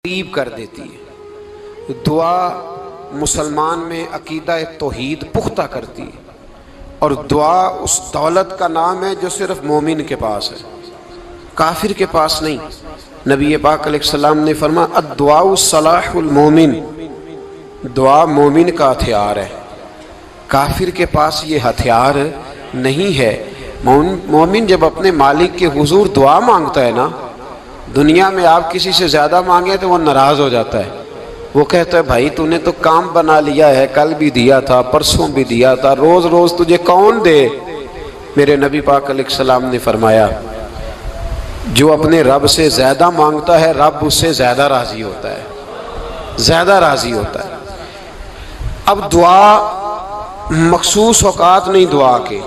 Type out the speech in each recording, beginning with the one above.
करीब कर देती है। दुआ मुसलमान में अकीदा तौहीद पुख्ता करती है और दुआ उस दौलत का नाम है जो सिर्फ मोमिन के पास है, काफिर के पास नहीं। नबी पाक अलैहिस्सलाम ने फरमाया अद्दुआ सलाहुल मोमिन, दुआ मोमिन का हथियार है, काफिर के पास ये हथियार नहीं है। मोमिन जब अपने मालिक के हुजूर दुआ मांगता है ना, दुनिया में आप किसी से ज़्यादा मांगे तो वो नाराज़ हो जाता है। वो कहता है भाई तूने तो काम बना लिया है, कल भी दिया था, परसों भी दिया था, रोज़ रोज़ तुझे कौन दे। मेरे नबी पाक अलैहिस्सलाम ने फरमाया जो अपने रब से ज़्यादा मांगता है रब उससे ज़्यादा राज़ी होता है, ज़्यादा राज़ी होता है। अब दुआ मखसूस औकात नहीं दुआ के,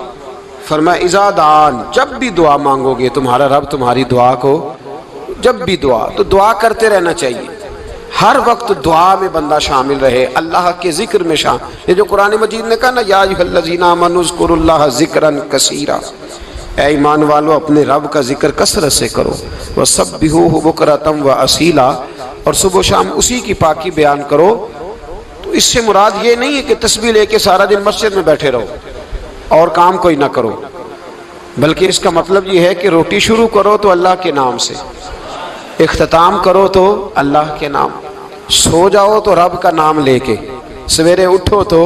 फरमाया इज़ादान, जब भी दुआ मांगोगे तुम्हारा रब तुम्हारी दुआ को, जब भी दुआ तो दुआ करते रहना चाहिए। हर वक्त दुआ में बंदा शामिल रहे, अल्लाह के जिक्र में शामिल। ये जो कुरान मजीद ने कहा ना या अय्युहल्लज़ीना आमनू उज़्कुरुल्लाह ज़िक्रन कसीरा, ऐ ईमान वालों अपने रब का जिक्र कसरत से करो, वसब्बिहूहु बुकरतम व असीला, और सुबह शाम उसी की पाकी बयान करो। तो इससे मुराद ये नहीं है कि तस्बीह लेके सारा दिन मस्जिद में बैठे रहो और काम कोई ना करो, बल्कि इसका मतलब ये है कि रोटी शुरू करो तो अल्लाह के नाम से, इख्तिताम करो तो अल्लाह के नाम, सो जाओ तो रब का नाम लेके, सवेरे उठो तो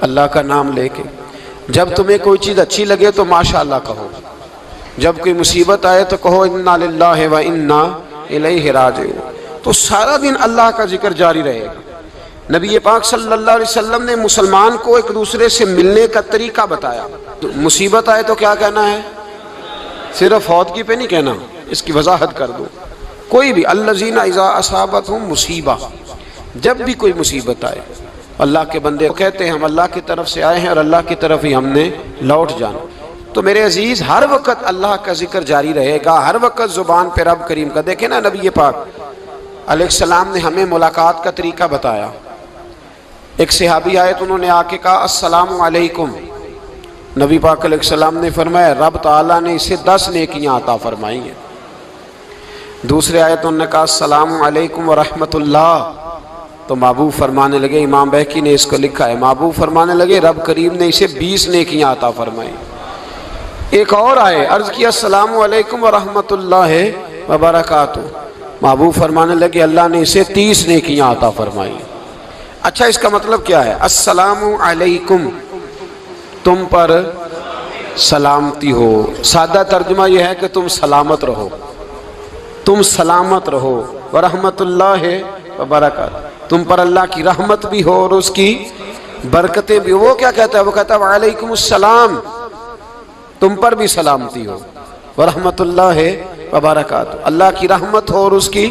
अल्लाह का नाम लेके। जब तुम्हें कोई चीज़ अच्छी लगे तो माशाअल्लाह कहो, जब कोई मुसीबत आए तो कहो इन्ना लिल्लाहि व इन्ना इलैहि राजिऊन। तो सारा दिन अल्लाह का जिक्र जारी रहेगा। नबी पाक सल्लल्लाहु अलैहि वसल्लम ने मुसलमान को एक दूसरे से मिलने का तरीका बताया। तो मुसीबत आए तो क्या कहना है, सिर्फ फौतगी पे नहीं कहना, इसकी वजाहत कर दो। कोई भी अल्लज़ीना इज़ा असाबतहुम मुसीबा, जब भी कोई मुसीबत आए अल्लाह के बंदे कहते हैं हम अल्लाह की तरफ से आए हैं और अल्लाह की तरफ ही हमने लौट जाना। तो मेरे अजीज़ हर वक्त अल्लाह का जिक्र जारी रहेगा, हर वक्त ज़ुबान पे रब करीम का। देखे ना नबी पाक अलैहिस्सलाम ने हमें मुलाकात का तरीका बताया। एक सहाबी आए तो उन्होंने आके कहा अस्सलामु अलैकुम, नबी पाक अलैहिस्सलाम ने फरमाया रब ताला ने इसे 10 नेकियां अता फरमाई हैं। दूसरे आए तो उन्होंने कहा अस्सलामु अलैकुम व रहमतुल्लाह, तो महबूब फरमाने लगे, इमाम बहकी ने इसको लिखा है, महबूब फरमाने लगे रब करीम ने इसे 20 नेकियां अता फरमाई। एक और आए, अर्ज किया अस्सलामु अलैकुम व रहमतुल्लाहि व बरकातुहू, महबूब फरमाने लगे अल्लाह ने इसे 30 नेकियां अता फरमाई। अच्छा इसका मतलब क्या है, अस्सलामु अलैकुम तुम पर सलामती हो, सादा तर्जुमा यह है कि तुम सलामत रहो, तुम सलामत रहो। व रहमतुल्लाहि व बरकातुहू, तुम पर अल्लाह की रहमत भी हो और उसकी बरकतें भी हो। वो क्या कहता है, वो कहता है वालेकुमुस्सलाम, तुम पर भी सलामती हो। व रहमतुल्लाहि व बरकातुहू, अल्लाह की रहमत हो और उसकी।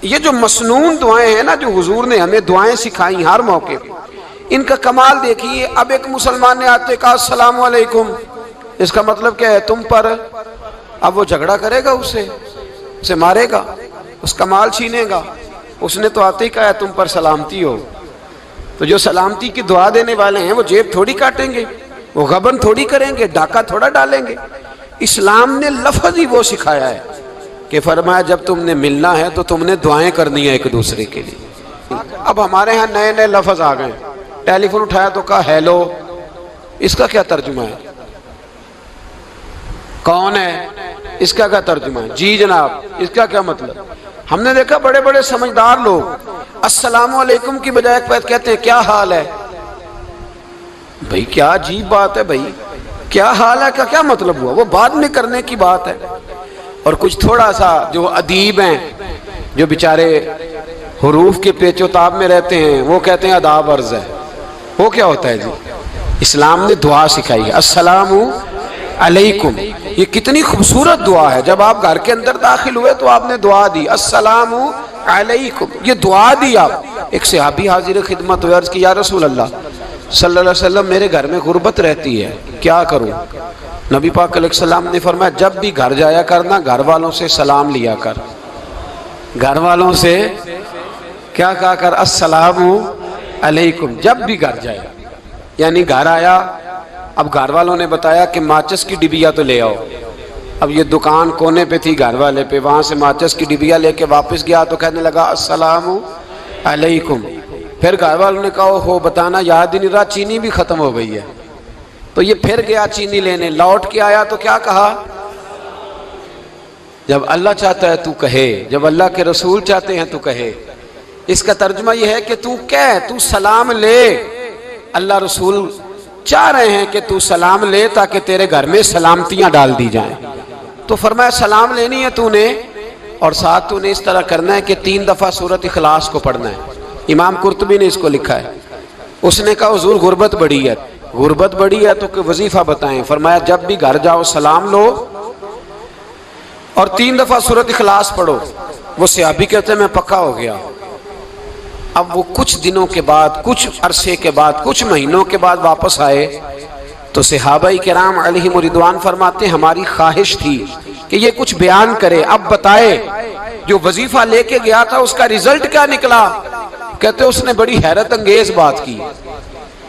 ये जो मसनून दुआएं हैं ना, जो हुजूर ने हमें दुआएं सिखाई हर मौके पे, इनका कमाल देखिए। अब एक मुसलमान ने आते कहा अस्सलामु अलैकुम, इसका मतलब क्या है, तुम पर। अब वो झगड़ा करेगा, उसे मारेगा, उसका माल छीनेगा। उसने तो आते ही कहा तुम पर सलामती हो। तो जो सलामती की दुआ देने वाले हैं वो जेब थोड़ी काटेंगे, वो गबन थोड़ी करेंगे, डाका थोड़ा डालेंगे। इस्लाम ने लफ्ज़ ही वो सिखाया है कि फरमाया जब तुमने मिलना है तो तुमने दुआएं करनी है एक दूसरे के लिए। अब हमारे यहाँ नए नए लफ्ज़ आ गए, टेलीफोन उठाया तो कहा हेलो, इसका क्या तर्जुमा है, कौन है, इसका क्या तर्जुमा है, जी जनाब, इसका क्या मतलब। हमने देखा बड़े बड़े समझदार लोग अस्सलामु अलैकुम की बजाय कहते हैं क्या हाल है। भाई क्या अजीब बात है, भाई क्या हाल है का क्या मतलब हुआ, वो बाद में करने की बात है। और कुछ थोड़ा सा जो अदीब हैं, जो बेचारे हुरूफ के पेचोताब में रहते हैं, वो कहते हैं अदाब अर्ज है। वो क्या होता है जी, इस्लाम ने दुआ सिखाई है अस्सलामु अलैकुम। ये कितनी खूबसूरत दुआ है। जब आप घर के अंदर दाखिल हुए तो आपने दुआ दी अस्सलामु अलैकुम, ये दुआ दी आप। एक सहाबी हाजिर खिदमत हुए, अर्ज की या रसूल अल्लाह सल्लल्लाहु अलैहि वसल्लम मेरे घर में गुर्बत रहती है, क्या करूं। नबी पाक अलैहिस्सलाम ने फरमाया जब भी घर जाया करना घर वालों से सलाम लिया कर, घर वालों से क्या कहा कर, अस्सलामु अलैकुम, जब भी घर जाए। यानी घर आया, अब घर वालों ने बताया कि माचिस की डिबिया तो ले आओ, अब ये दुकान कोने पे थी घर वाले पे, वहाँ से माचिस की डिबिया लेके वापस गया तो कहने लगा अस्सलामु अलैकुम। फिर घर वालों ने कहा हो बताना याद ही नहीं रहा, चीनी भी ख़त्म हो गई है। तो ये फिर गया चीनी लेने, लौट के आया तो क्या कहा, जब अल्लाह चाहता है तू कहे, जब अल्लाह के रसूल चाहते हैं तू कहे। इसका तर्जुमा यह है कि तू कह, तू सलाम ले। अल्लाह रसूल चाह रहे हैं कि तू सलाम ले ताकि तेरे घर में सलामतियां डाल दी जाएं। तो फरमाया सलाम लेनी है तूने, और साथ तूने इस तरह करना है कि 3 दफ़ा सूरत इखलास को पढ़ना है। इमाम कुर्तुबी ने इसको लिखा है। उसने कहा हुजूर गुर्बत बड़ी है, गुर्बत बड़ी है तो कोई वजीफा बताएं। फरमाया जब भी घर जाओ सलाम लो और 3 दफ़ा सूरत इखलास पढ़ो। वो सहाबी कहते हैं मैं पक्का हो गया। अब वो कुछ दिनों के बाद, कुछ अरसे के बाद, कुछ महीनों के बाद वापस आए तो सहाबाई किराम अलैहिम रिदवान फरमाते हमारी ख्वाहिश थी कि ये कुछ बयान करे, अब बताए जो वजीफा लेके गया था उसका रिजल्ट क्या निकला। कहते उसने बड़ी हैरत अंगेज बात की,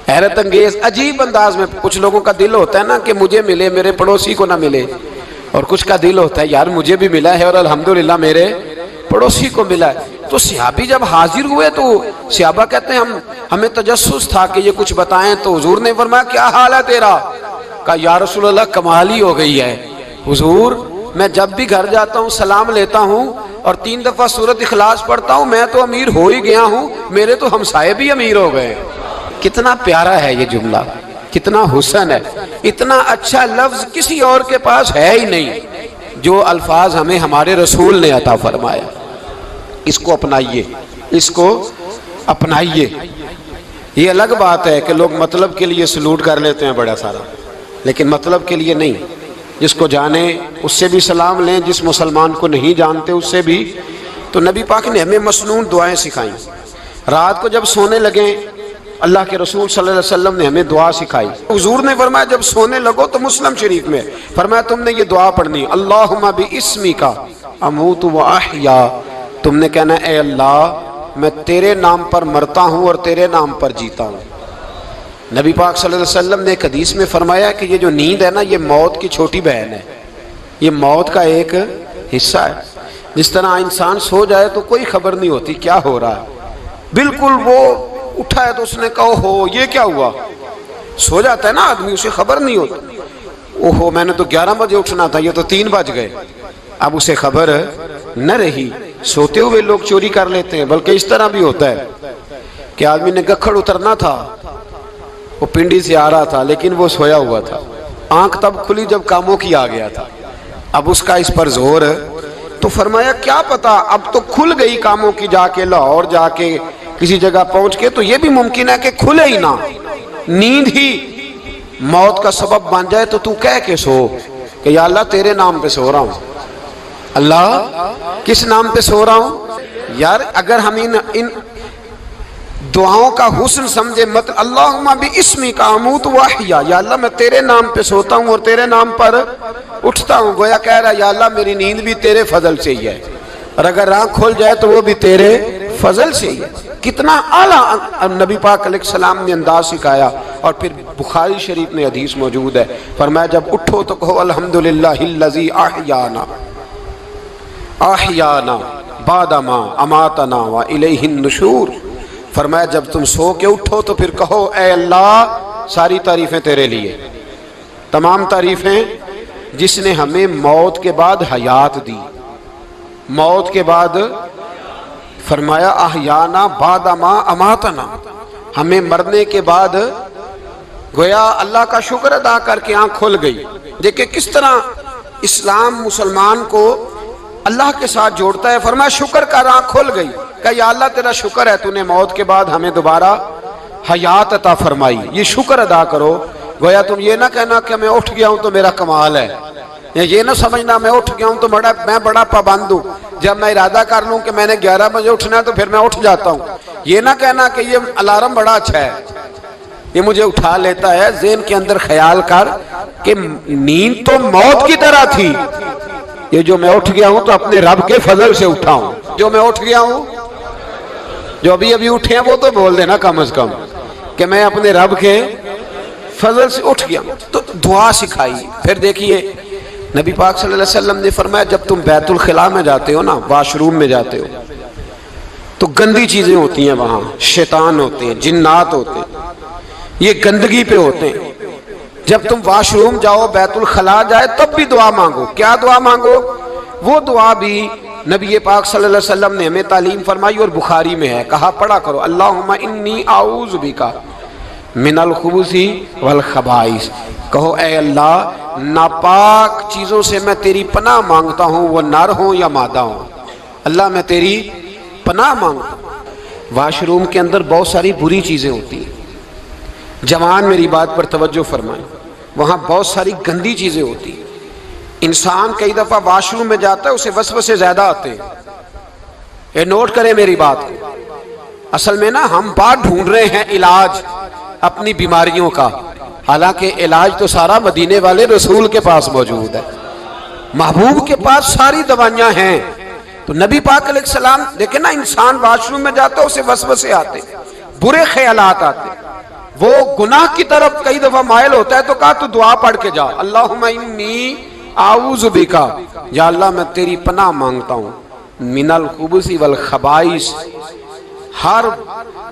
हैरत अंगेज अजीब अंदाज में। कुछ लोगों का दिल होता है ना कि मुझे मिले, मेरे पड़ोसी को ना मिले, और कुछ का दिल होता है यार मुझे भी मिला है और अल्हम्दुलिल्लाह मेरे पड़ोसी को मिला है। तो सहाबी जब हाजिर हुए तो सहाबा कहते हैं हमें तजस्सुस था कि ये कुछ बताएं। तो हुजूर ने फरमाया क्या हाल है तेरा। कहा या रसूल अल्लाह कमाल ही हो गई है हुजूर, मैं जब भी घर जाता हूँ सलाम लेता हूँ और 3 दफ़ा सूरत इखलास पढ़ता हूँ, मैं तो अमीर हो ही गया हूँ, मेरे तो हमसाये भी अमीर हो गए। कितना प्यारा है ये जुमला, कितना हुस्न है। इतना अच्छा लफ्ज किसी और के पास है ही नहीं जो अल्फाज हमें हमारे रसूल ने अता फरमाया। इसको अपनाइए, इसको अपनाइए। ये अलग बात है कि लोग मतलब के लिए सलूट कर लेते हैं बड़ा सारा, लेकिन मतलब के लिए नहीं। जिसको जाने उससे भी सलाम लें, जिस मुसलमान को नहीं जानते उससे भी। तो नबी पाक ने हमें मसनून दुआएं सिखाई। रात को जब सोने लगे अल्लाह के रसूल सल्लल्लाहु अलैहि वसल्लम ने हमें दुआ सिखाई। हुजूर ने फरमाया जब सोने लगो तो मुस्लिम शरीफ में फरमाया तुमने ये दुआ पढ़नी, अल्लाहुम्मा बि इस्मिका अमूतु व अहया। तुमने कहना ए अल्लाह मैं तेरे नाम पर मरता हूँ और तेरे नाम पर जीता हूँ। नबी पाक सल्लल्लाहु अलैहि वसल्लम ने एक हदीस में फरमाया कि ये जो नींद है ना, ये मौत की छोटी बहन है, ये मौत का एक हिस्सा है। जिस तरह इंसान सो जाए तो कोई खबर नहीं होती क्या हो रहा है, बिल्कुल वो उठा है तो उसने कहा हो ये क्या हुआ। सो जाता है ना आदमी, उसे खबर नहीं होती, ओहो मैंने तो 11 बजे उठना था, ये तो 3 बज गए। अब उसे खबर न रही। सोते हुए लोग चोरी कर लेते हैं। बल्कि इस तरह भी होता है कि आदमी ने गखड़ उतरना था, वो पिंडी से आ रहा था लेकिन वो सोया हुआ था, आंख तब खुली जब कामों की आ गया था। अब उसका इस पर जोर, तो फरमाया क्या पता अब तो खुल गई कामों की, जाके लाहौर जाके किसी जगह पहुंच के, तो ये भी मुमकिन है कि खुले ही ना, नींद ही मौत का सबब बन जाए। तो तू कह के सो कि या अल्लाह तेरे नाम पे सो रहा हूं। अल्लाह किस नाम पे सो रहा हूं यार। अगर हम इन दुआओं का हुस्न समझे, मत अल्लाहुम्मा बि इस्मिका अमूतु व अहया, या अल्लाह मैं तेरे नाम पे सोता हूँ और तेरे नाम पर उठता हूँ। गोया कह रहा है या अल्लाह मेरी नींद भी तेरे फजल से ही है, और अगर आँख खुल जाए तो वो भी तेरे फजल से ही है। कितना आला नबी पाक अलैहिस्सलाम ने अंदाज सिखाया। और फिर बुखारी शरीफ में हदीस मौजूद है, फरमाया जब उठो तो कहो अल्हम्दुलिल्लाहिल्लज़ी अहयाना अहयाना बादमा अमातना व इलैहिन नुशूर। फरमाया जब तुम सो के उठो तो फिर कहो ए अल्लाह सारी तारीफें तेरे लिए, तमाम तारीफें जिसने हमें मौत के बाद हयात दी, मौत के बाद फरमाया अहयाना बादमा अमातना, हमें मरने के बाद गोया अल्लाह का शुक्र अदा करके आँख खुल गई। देखिए किस तरह इस्लाम मुसलमान को अल्लाह के साथ जोड़ता है। फरमाया शुक्र कर, आँख खुल गई। कहा या अल्लाह तेरा शुक्र है तूने मौत के बाद हमें दोबारा हयात अता फरमाई, ये शुक्र अदा करो। गोया तुम ये ना कहना कि मैं उठ गया हूँ तो मेरा कमाल है, या ये ना समझना मैं उठ गया हूँ तो मैं बड़ा पाबंद हूँ, जब मैं इरादा कर लूँ कि मैंने 11 बजे उठना है तो फिर मैं उठ जाता हूँ। ये ना कहना कि ये अलार्म बड़ा अच्छा है, ये मुझे उठा लेता है। ज़हन के अंदर ख्याल कर कि नींद तो मौत की तरह थी, ये जो मैं उठ गया हूं तो अपने रब के फजल से उठा हूं। जो मैं उठ गया हूं, जो अभी अभी उठे हैं वो तो बोल देना कम से कम कि मैं अपने रब के फजल से उठ गया। तो दुआ सिखाई। फिर देखिए नबी पाक सल्लल्लाहु अलैहि वसल्लम ने फरमाया, जब तुम बैतुल खिला में जाते हो ना, वाशरूम में जाते हो, तो गंदी चीजें होती हैं वहां, शैतान होते हैं, जिन्नात होते हैं, ये गंदगी पे होते हैं। जब तुम वाशरूम जाओ, बैतुल खला जाए, तब भी दुआ मांगो। क्या दुआ मांगो? वो दुआ भी नबी पाक सल्लल्लाहु अलैहि वसल्लम ने हमें तालीम फरमाई और बुखारी में है, कहा पढ़ा करो, अल्लाहुम्मा इन्नी आऊज़ु बिका मिनल खुबूसी वल खबाइस। कहो ए अल्लाह, नापाक चीजों से मैं तेरी पनाह मांगता हूं, वो नर हो या मादा हो। अल्लाह मैं तेरी पनाह मांगता हूं। वाशरूम के अंदर बहुत सारी बुरी चीजें होती हैं। जवान मेरी बात पर तवज्जो फरमाएं, वहां बहुत सारी गंदी चीजें होती हैं। इंसान कई दफा वाशरूम में जाता है, उसे वसवसे ज्यादा आते हैं। ये नोट करें मेरी बात को। असल में ना हम बात ढूंढ रहे हैं इलाज अपनी बीमारियों का, हालांकि इलाज तो सारा मदीने वाले रसूल के पास मौजूद है, महबूब के पास सारी दवाइयां हैं। तो नबी पाक अलैहिस्सलाम देखे ना, इंसान वाशरूम में जाता है, उसे वसवसे आते, बुरे ख्यालात आते, वो गुनाह की तरफ कई दफा मायल होता है। तो कहा तू दुआ पढ़ के जा, अल्लाहुम्मा इन्नी आऊज़ु बिका, या अल्लाह मैं तेरी पनाह मांगता हूं, मिनल खुबूसी वल खबाइस, हर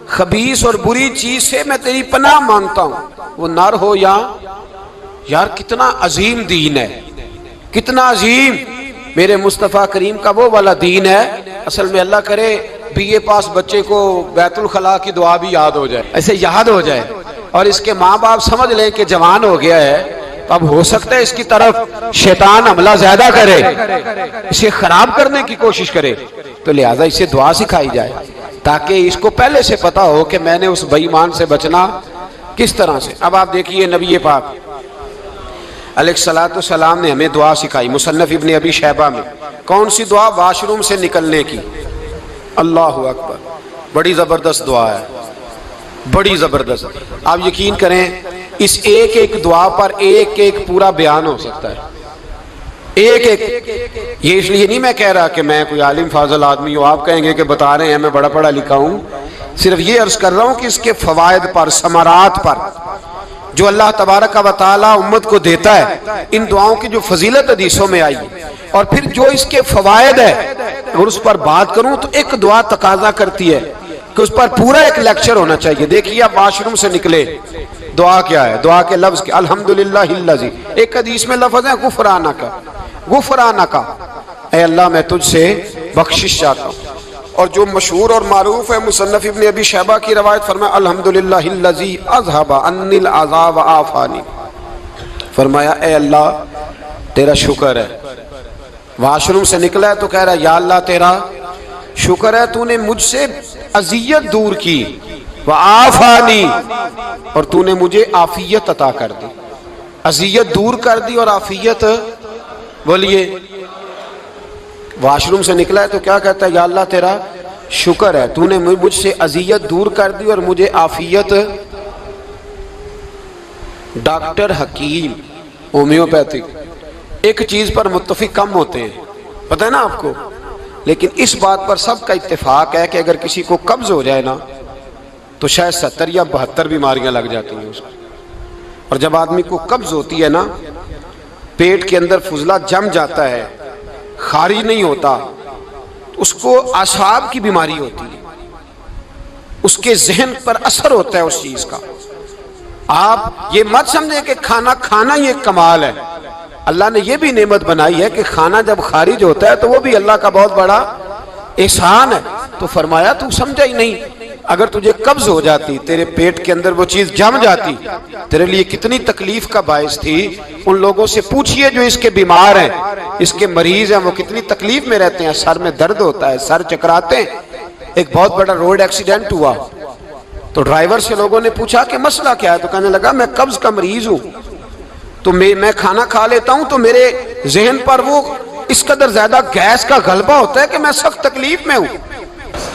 खबीस और बुरी चीज से मैं तेरी पनाह मांगता हूं, वो नर हो या। यार कितना अजीम दीन है, कितना अजीम मेरे मुस्तफ़ा करीम का वो वाला दीन है। असल में अल्लाह करे बीए पास बच्चे को बैतुल खला की दुआ भी याद हो जाए, ऐसे याद हो जाए, और इसके माँ बाप समझ लें कि जवान हो गया है, तो अब हो सकता है इसकी तरफ शैतान हमला ज्यादा करे, इसे खराब करने की कोशिश करे, तो लिहाजा इसे दुआ सिखाई जाए, ताकि इसको पहले से पता हो कि मैंने उस बेईमान से बचना किस तरह से। अब आप देखिए, नबी पाक अलैहिस्सलातु सलाम ने हमें दुआ सिखाई। मुसन्नफ इब्ने अबी शैबा में कौन सी दुआ? वाशरूम से निकलने की। अल्लाहु अकबर, बड़ी जबरदस्त दुआ है, बड़ी जबरदस्त। आप यकीन करें, इस एक एक दुआ पर एक एक पूरा बयान हो सकता है, एक एक। ये इसलिए नहीं मैं कह रहा कि मैं कोई आलिम फाजल आदमी हूं, आप कहेंगे कि बता रहे हैं मैं बड़ा पढ़ा लिखा हूं। सिर्फ ये अर्ज कर रहा हूं कि इसके फवायद पर, समरात पर, जो अल्लाह तबारक व तआला उम्मत को देता है, इन दुआओं की जो फजीलत हदीसों में आई, और फिर जो इसके फवायद है, अगर उस पर बात करूं तो एक दुआ तकाजा करती है कि उस पर पूरा एक लेक्चर होना चाहिए। देखिए, आप वाशरूम से निकले, दुआ क्या है? दुआ के लफ्ज के अल्हम्दुलिल्लाहिल्लज़ी, एक हदीस में लफ्ज है गुफराना का, गुफराना का, ऐ अल्लाह मैं तुझसे बख्शिश चाहता हूँ। और जो मशहूर और मारूफ है, मुसन्नफ इब्ने अबी शैबा की रवायत फरमाया, अल्हम्दुलिल्लाहिल्लज़ी अज़हबा अन्निल अज़ाब व आफ़ानी, फरमाया ऐ अल्लाह तेरा शुक्र है। वाशरूम से निकला है तो कह रहा है, या अल्लाह तेरा शुक्र है, तूने मुझसे अजियत दूर की, व आफ़ानी, और तूने मुझे आफियत अता कर दी। अजियत दूर कर दी और आफियत, बोलिए। वाशरूम से निकला है तो क्या कहता है? या अल्लाह तेरा शुक्र है, तूने मुझसे अजियत दूर कर दी और मुझे आफियत। डॉक्टर, हकीम, होम्योपैथिक एक चीज पर मुत्तफिक कम होते हैं, पता है ना आपको, लेकिन इस बात पर सबका इत्तेफाक है कि अगर किसी को कब्ज हो जाए ना, तो शायद 70 या 72 बीमारियां लग जाती हैं उसको। और जब आदमी को कब्ज होती है ना, पेट के अंदर फुजला जम जाता है, खारिज नहीं होता, उसको आसाब की बीमारी होती है, उसके जहन पर असर होता है उस चीज का। आप ये मत समझे कि खाना खाना ये कमाल है, अल्लाह ने ये भी नेमत बनाई है कि खाना जब खारिज होता है तो वो भी अल्लाह का बहुत बड़ा एहसान है। तो फरमाया तू समझा ही नहीं, अगर तुझे कब्ज हो जाती, तेरे पेट के अंदर वो चीज जम जाती, तेरे लिए कितनी तकलीफ का बायस थी। उन लोगों से पूछिए जो इसके बीमार हैं, इसके मरीज हैं, वो कितनी तकलीफ में रहते हैं, सर में दर्द होता है, सर चकराते हैं। एक बहुत बड़ा रोड एक्सीडेंट हुआ तो ड्राइवर से लोगों ने पूछा कि मसला क्या है, तो कहने लगा मैं कब्ज का मरीज हूं, तो मैं खाना खा लेता हूं तो मेरे जहन पर वो इस कदर ज्यादा गैस का गलबा होता है कि मैं सख्त तकलीफ में हूं।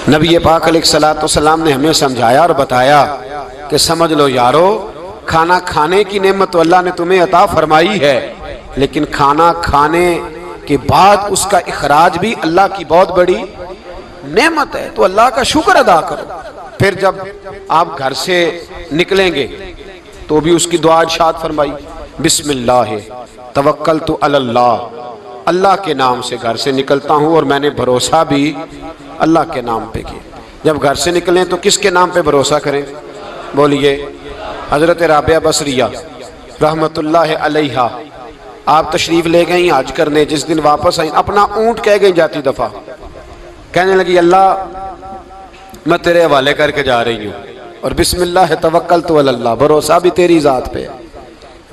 नबी पाक अलैहिस्सलाम ने हमें समझाया और बताया कि समझ लो यारो, खाना खाने की नेमत तो अल्लाह ने तुम्हें अता फरमाई है, लेकिन खाना खाने के बाद उसका इखराज भी अल्लाह की बहुत बड़ी नेमत है, तो अल्लाह का शुक्र अदा करो। फिर जब आप घर से निकलेंगे तो भी उसकी दुआ इरशाद फरमाई, बिस्मिल्लाह तवक्कलतु अलल्लाह, अल्लाह के नाम से घर से निकलता हूँ और मैंने भरोसा भी अल्लाह के नाम पे किया। जब घर से निकलें तो किसके नाम पे भरोसा करें? बोलिए। हज़रत राबिया बसरिया रहमतुल्लाह अलैहा, आप तशरीफ़ ले गई हज करने, जिस दिन वापस आई अपना ऊँट कह गई जाती दफ़ा, कहने लगी अल्लाह मैं तेरे हवाले करके जा रही हूँ और बिस्मिल्लाह तवक्कलतु अलल्लाह, भरोसा भी तेरी ज़ात पे है।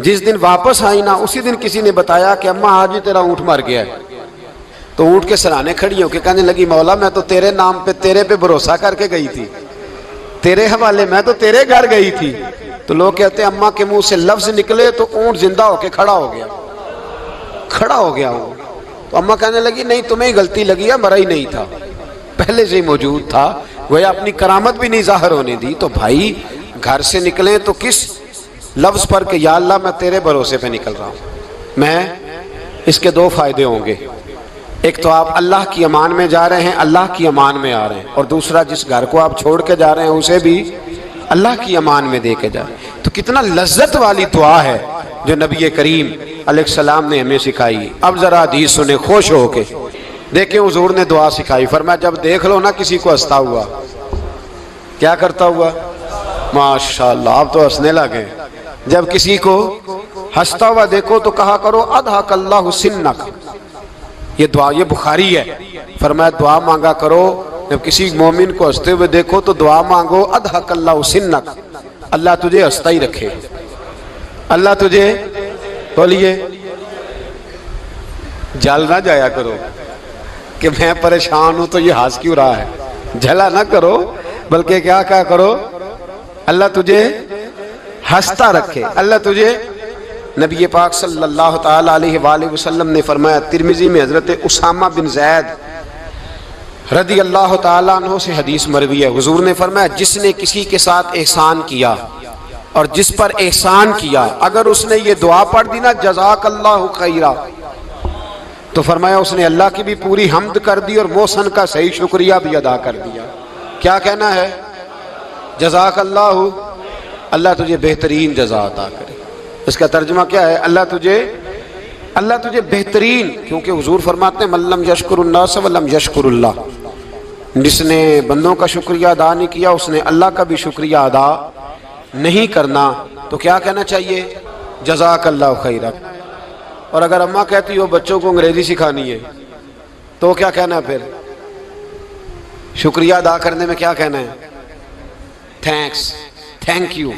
जिस दिन वापस आई ना उसी दिन किसी ने बताया कि अम्मा आज ही तेरा ऊँट मर गया है। तो ऊँट के सराहने खड़ी होकर कहने लगी मौला मैं तो तेरे नाम पे, तेरे पे भरोसा करके गई थी, तेरे हवाले, मैं तो तेरे घर गई थी। तो लोग कहते हैं अम्मा के मुंह से लफ्ज निकले तो ऊँट जिंदा होके खड़ा हो गया, खड़ा हो गया ऊँट। तो अम्मा कहने लगी नहीं तुम्हें ही गलती लगी है, मरा ही नहीं था, पहले से ही मौजूद था, वह अपनी करामत भी नहीं जाहिर होने दी। तो भाई घर से निकले तो किस लफ्ज पर कि या अल्लाह मैं तेरे भरोसे पे निकल रहा हूँ। मैं इसके दो फायदे होंगे, एक तो आप अल्लाह की अमान में जा रहे हैं, अल्लाह की अमान में आ रहे हैं, और दूसरा जिस घर को आप छोड़ के जा रहे हैं उसे भी अल्लाह की अमान में दे के जा रहे हैं। तो कितना लज्जत वाली दुआ है जो नबी करीम अलैहिस्सलाम ने हमें सिखाई। अब जरा हदीस सुने खुश हो के, देखें हुजूर ने दुआ सिखाई। फरमाया जब देख लो ना किसी को हंसता हुआ, क्या करता हुआ, माशाअल्लाह आप तो हंसने लगे, जब किसी को हंसता हुआ देखो तो कहा करो अदहकल्लाहु सिन्नक। ये दुआ, ये बुखारी है। फरमाया दुआ मांगा करो जब किसी मोमिन को हंसते हुए देखो तो दुआ मांगो अदहकल्लाहु सिन्नक, अल्लाह तुझे हंसता ही रखे, अल्लाह तुझे, बोलिए, जल ना जाया करो कि मैं परेशान हूं तो ये हंस क्यों रहा है, जला ना करो, बल्कि क्या क्या करो, अल्लाह तुझे हंसता रखे, अल्लाह तुझे। नबी पाक सल्लल्लाहु ताला अलैहि वसल्लम ने फरमाया, तिरमिजी में हजरत उसामा बिन जैद रदी अल्लाह ताला अन्हु से हदीस मरवी है, हुजूर ने फरमाया जिसने किसी के साथ एहसान किया और जिस पर एहसान किया, अगर उसने ये दुआ पढ़ दी ना जज़ाकल्लाहु खैरा, तो फरमाया उसने अल्लाह की भी पूरी हम्द कर दी और मोहसन का सही शुक्रिया भी अदा कर दिया। क्या कहना है, जज़ाकल्लाहु, अल्लाह तुझे बेहतरीन जज़ा अता करे। इसका तर्जुमा क्या है, अल्लाह तुझे बेहतरीन, क्योंकि हुजूर फरमाते हैं मल्लम यशकुरुन्नास वलम यशकुरुल्लाह, जिसने बंदों का शुक्रिया अदा नहीं किया उसने अल्लाह का भी शुक्रिया अदा नहीं करना। तो क्या कहना चाहिए, जज़ाकल्लाहु खैरा। और अगर अम्मा कहती हो बच्चों को अंग्रेजी सिखानी है तो क्या कहना है, फिर शुक्रिया अदा करने में क्या कहना है, थैंक्स, थैंक यू।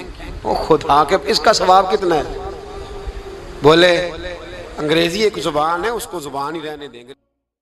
ओ खुदा के, इसका सवाब कितना है, बोले अंग्रेजी एक जुबान है, उसको जुबान ही रहने देंगे।